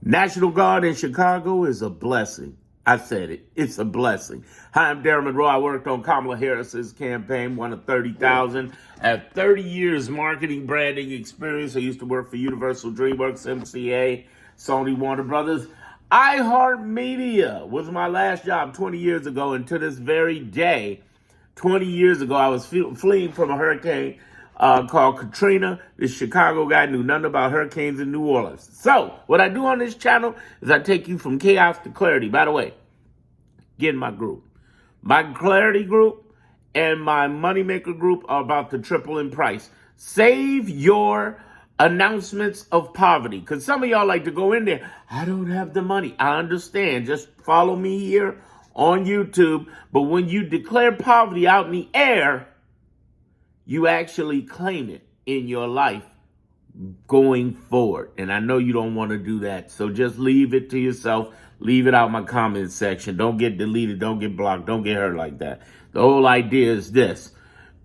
National Guard in Chicago is a blessing. I said it. It's a blessing. Hi, I'm Darren Monroe. I worked on Kamala Harris's campaign, one of 30,000. I have 30 years marketing branding experience. I used to work for Universal DreamWorks, MCA, Sony, Warner Brothers. iHeartMedia was my last job 20 years ago, and to this very day, 20 years ago, I was fleeing from a hurricane called Katrina. This Chicago guy knew nothing about hurricanes in New Orleans. So, what I do on this channel is I take you from chaos to clarity. By the way, get in my group. My Clarity group and my Moneymaker group are about to triple in price. Save your announcements of poverty. Because some of y'all like to go in there. I don't have the money. I understand. Just follow me here on YouTube. But when you declare poverty out in the air, you actually claim it in your life going forward. And I know you don't want to do that. So just leave it to yourself. Leave it out in my comment section. Don't get deleted. Don't get blocked. Don't get hurt like that. The whole idea is this.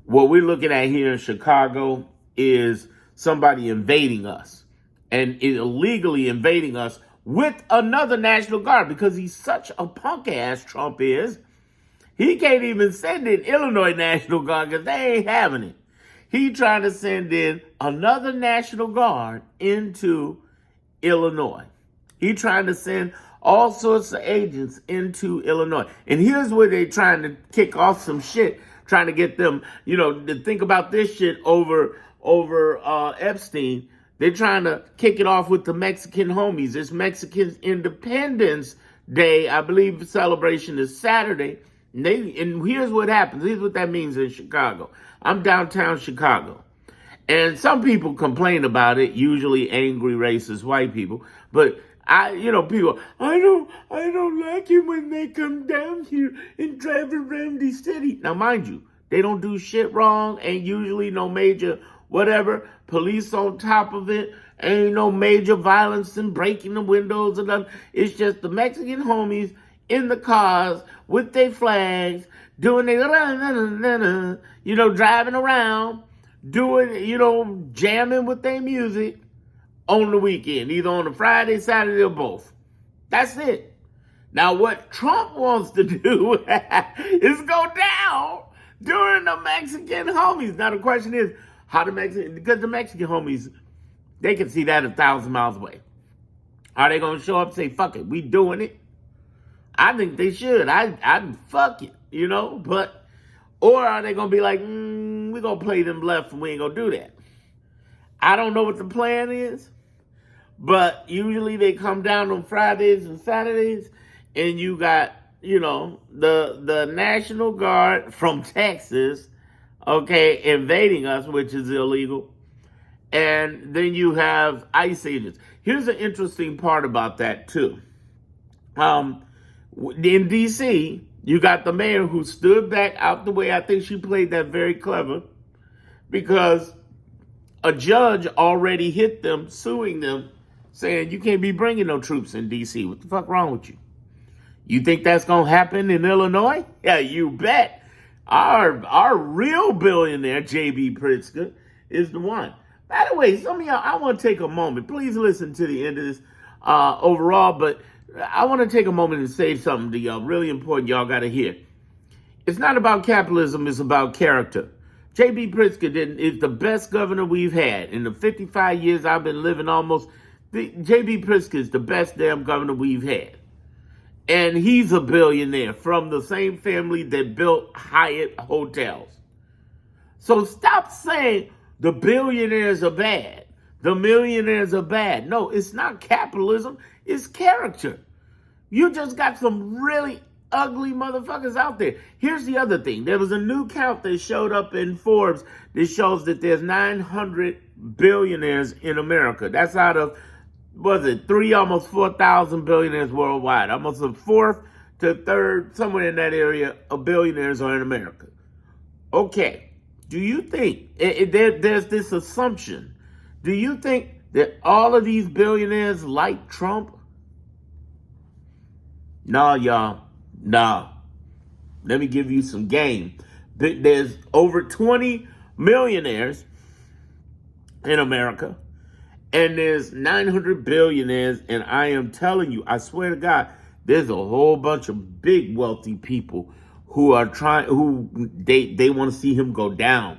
What we're looking at here in Chicago is somebody invading us and illegally invading us with another National Guard because he's such a punk ass, Trump is. He can't even send in Illinois National Guard because they ain't having it. He trying to send in another National Guard into Illinois. He trying to send all sorts of agents into Illinois. And here's where they trying to kick off some shit, trying to get them, to think about this shit over Epstein. They're trying to kick it off with the Mexican homies. This Mexican Independence Day, I believe the celebration is Saturday. And here's what happens. Here's what that means in Chicago. I'm downtown Chicago. And some people complain about it, usually angry, racist white people. But people, I don't like it when they come down here and drive around the city. Now, mind you, they don't do shit wrong. Ain't usually no major whatever. Police on top of it. Ain't no major violence and breaking the windows and nothing. It's just the Mexican homies in the cars with their flags, doing their, driving around, doing, jamming with their music on the weekend, either on a Friday, Saturday, or both. That's it. Now, what Trump wants to do is go down during the Mexican homies. Now, the question is, because the Mexican homies, they can see that 1,000 miles away. Are they going to show up and say, fuck it, we doing it? I think they should. I'd fuck it, but, or are they going to be like, we're going to play them left and we ain't going to do that. I don't know what the plan is, but usually they come down on Fridays and Saturdays and you got, the National Guard from Texas, invading us, which is illegal. And then you have ICE agents. Here's an interesting part about that too. In D.C., you got the mayor who stood back out the way. I think she played that very clever because a judge already hit them, suing them, saying you can't be bringing no troops in D.C. What the fuck wrong with you? You think that's going to happen in Illinois? Yeah, you bet. Our real billionaire, J.B. Pritzker, is the one. By the way, some of y'all, I want to take a moment. Please listen to the end of this overall, but I want to take a moment and say something to y'all, really important y'all got to hear. It's not about capitalism, it's about character. J.B. Pritzker is the best governor we've had. In the 55 years I've been living almost, J.B. Pritzker is the best damn governor we've had. And he's a billionaire from the same family that built Hyatt hotels. So stop saying the billionaires are bad. The millionaires are bad. No, it's not capitalism. It's character. You just got some really ugly motherfuckers out there. Here's the other thing. There was a new count that showed up in Forbes that shows that there's 900 billionaires in America. That's out of, almost 4,000 billionaires worldwide. Almost a fourth to third, somewhere in that area, of billionaires are in America. Okay. Do you think, there's this assumption, do you think that all of these billionaires like Trump? No, y'all. No. Let me give you some game. There's over 20 millionaires in America. And there's 900 billionaires, and I am telling you, I swear to God, there's a whole bunch of big wealthy people who are they want to see him go down,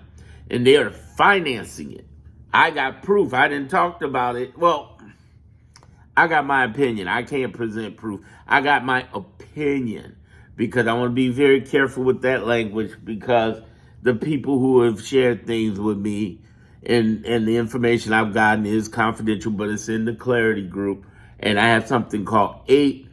and they are financing it. I got proof. I didn't talk about it. Well, I got my opinion. I can't present proof. I got my opinion because I want to be very careful with that language because the people who have shared things with me and the information I've gotten is confidential, but it's in the Clarity group. And I have something called 8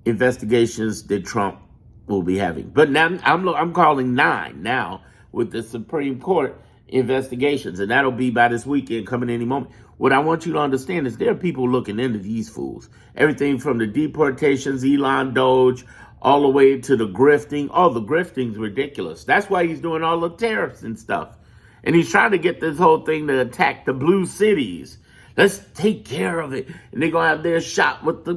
investigations that Trump will be having. But now I'm calling 9 now with the Supreme Court investigations, and that'll be by this weekend, coming any moment. What I want you to understand is there are people looking into these fools. Everything from the deportations, Elon Doge, all the way to the grifting. Oh, the grifting's ridiculous. That's why he's doing all the tariffs and stuff. And he's trying to get this whole thing to attack the blue cities. Let's take care of it. And they're going to have their shot with the,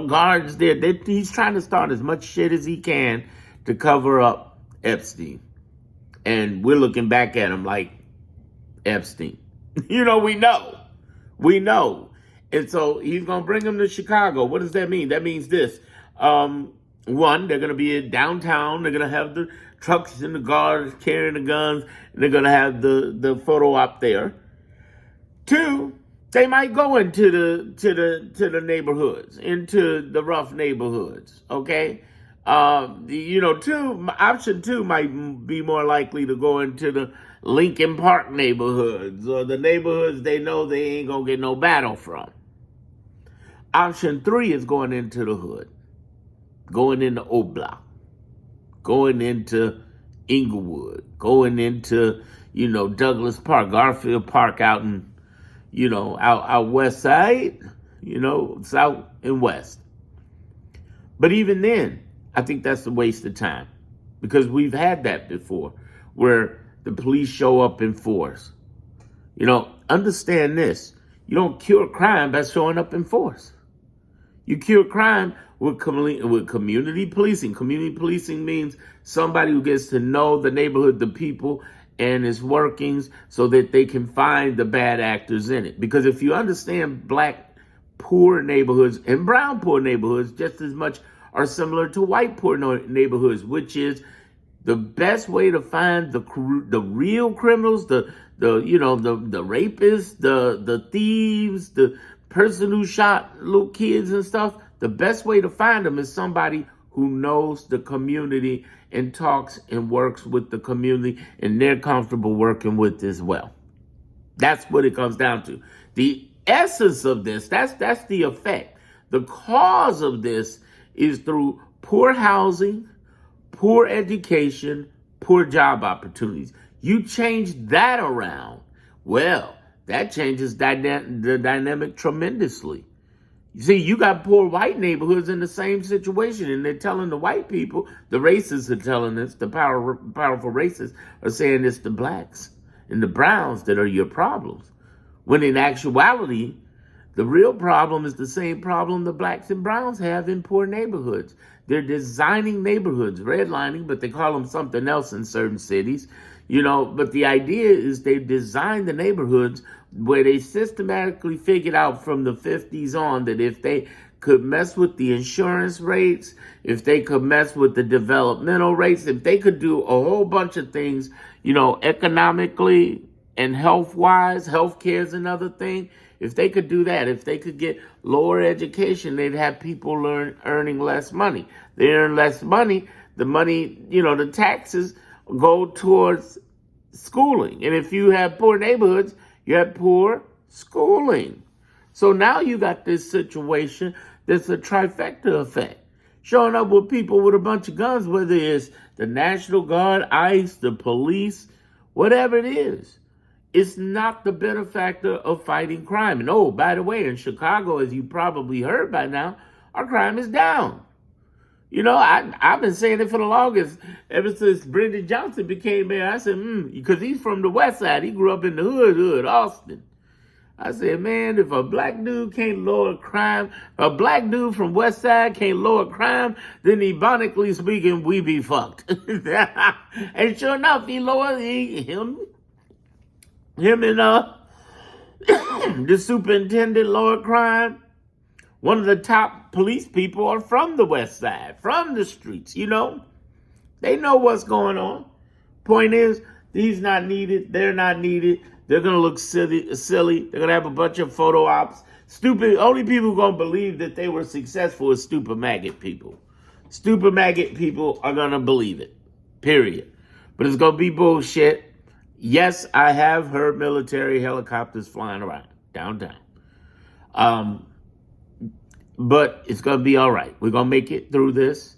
guards there. He's trying to start as much shit as he can to cover up Epstein. And we're looking back at him like Epstein. We know. We know. And so he's going to bring them to Chicago. What does that mean? That means this. One, they're going to be in downtown. They're going to have the trucks and the guards carrying the guns. And they're going to have the photo op there. 2, they might go into the neighborhoods, into the rough neighborhoods. Okay. 2, option 2 might be more likely to go into the Lincoln Park neighborhoods or the neighborhoods they know they ain't gonna get no battle from. Option 3 is going into the hood, going into Obla, going into Inglewood, going into, Douglas Park, Garfield Park out in, out west side, south and west. But even then, I think that's a waste of time because we've had that before where the police show up in force. Understand this. You don't cure crime by showing up in force. You cure crime with community policing. Community policing means somebody who gets to know the neighborhood, the people, and its workings so that they can find the bad actors in it. Because if you understand black poor neighborhoods and brown poor neighborhoods just as much are similar to white poor neighborhoods, which is the best way to find the real criminals, the rapists, the thieves, the person who shot little kids and stuff. The best way to find them is somebody who knows the community and talks and works with the community, and they're comfortable working with as well. That's what it comes down to. The essence of this, that's the effect. The cause of this is through poor housing, poor education, poor job opportunities. You change that around, well, that changes the dynamic tremendously. You see, you got poor white neighborhoods in the same situation, and they're telling the white people, the racists are telling us, the powerful racists are saying it's the blacks and the browns that are your problems. When in actuality, the real problem is the same problem the blacks and browns have in poor neighborhoods. They're designing neighborhoods, redlining, but they call them something else in certain cities. But the idea is they design the neighborhoods where they systematically figured out from the 50s on that if they could mess with the insurance rates, if they could mess with the developmental rates, if they could do a whole bunch of things, economically and health-wise, healthcare is another thing. If they could do that, if they could get lower education, they'd have people earning less money. They earn less money. The money, the taxes go towards schooling. And if you have poor neighborhoods, you have poor schooling. So now you got this situation that's a trifecta effect. Showing up with people with a bunch of guns, whether it's the National Guard, ICE, the police, whatever it is. It's not the benefactor of fighting crime. And oh, by the way, in Chicago, as you probably heard by now, our crime is down. I've been saying it for the longest, ever since Brendan Johnson became mayor. I said, because he's from the west side. He grew up in the hood, Austin. I said, man, if a black dude can't lower crime, a black dude from west side can't lower crime, then ebonically speaking, we be fucked. And sure enough, he lowered him and The superintendent, Lord Crime, one of the top police people are from the West Side, from the streets, you know. They know what's going on. Point is, he's not needed. They're not needed. They're going to look silly. They're going to have a bunch of photo ops. Stupid. Only people going to believe that they were successful is stupid maggot people. Stupid maggot people are going to believe it. Period. But it's going to be bullshit. Yes, I have heard military helicopters flying around downtown. But it's going to be all right. We're going to make it through this.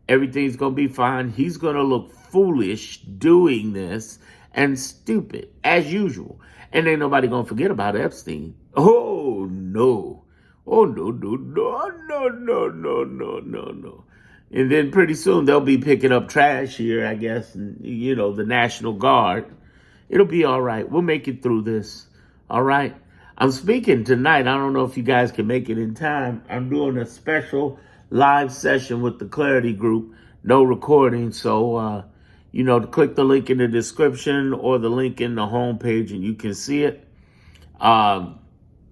Everything's going to be fine. He's going to look foolish doing this and stupid, as usual. And ain't nobody going to forget about Epstein. Oh, no. Oh, no, no, no, no, no, no, no, no, no. And then pretty soon they'll be picking up trash here, I guess, and, you know, the National Guard. It'll be all right. We'll make it through this. All right. I'm speaking tonight. I don't know if you guys can make it in time. I'm doing a special live session with the Clarity Group. No recording. So, you know, click the link in the description or the link in the homepage and you can see it.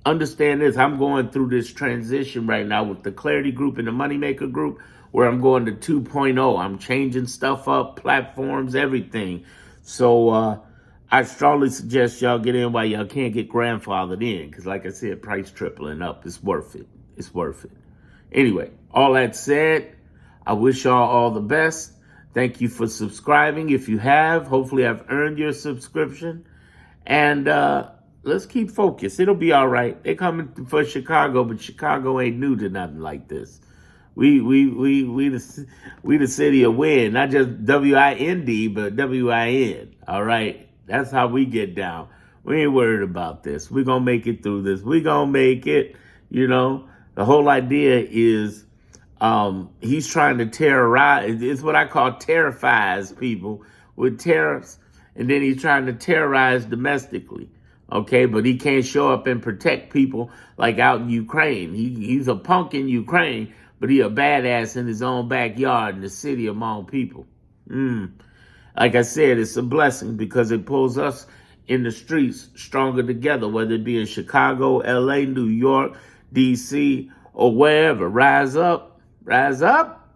Understand this. I'm going through this transition right now with the Clarity Group and the Moneymaker Group where I'm going to 2.0. I'm changing stuff up, platforms, everything. So, I strongly suggest y'all get in while y'all can't get grandfathered in. Because like I said, price tripling up. It's worth it. It's worth it. Anyway, all that said, I wish y'all all the best. Thank you for subscribing. If you have, hopefully I've earned your subscription. And let's keep focused. It'll be all right. They're coming for Chicago, but Chicago ain't new to nothing like this. We the city of win, not just WIND, but WIN. All right. That's how we get down. We ain't worried about this. We're going to make it through this. We're going to make it, you know. The whole idea is he's trying to terrorize. It's what I call terrifies people with tariffs. And then he's trying to terrorize domestically. Okay, but he can't show up and protect people like out in Ukraine. He's a punk in Ukraine, but he a badass in his own backyard in the city among people. Like I said, it's a blessing because it pulls us in the streets stronger together, whether it be in Chicago, LA, New York, DC, or wherever. Rise up, rise up.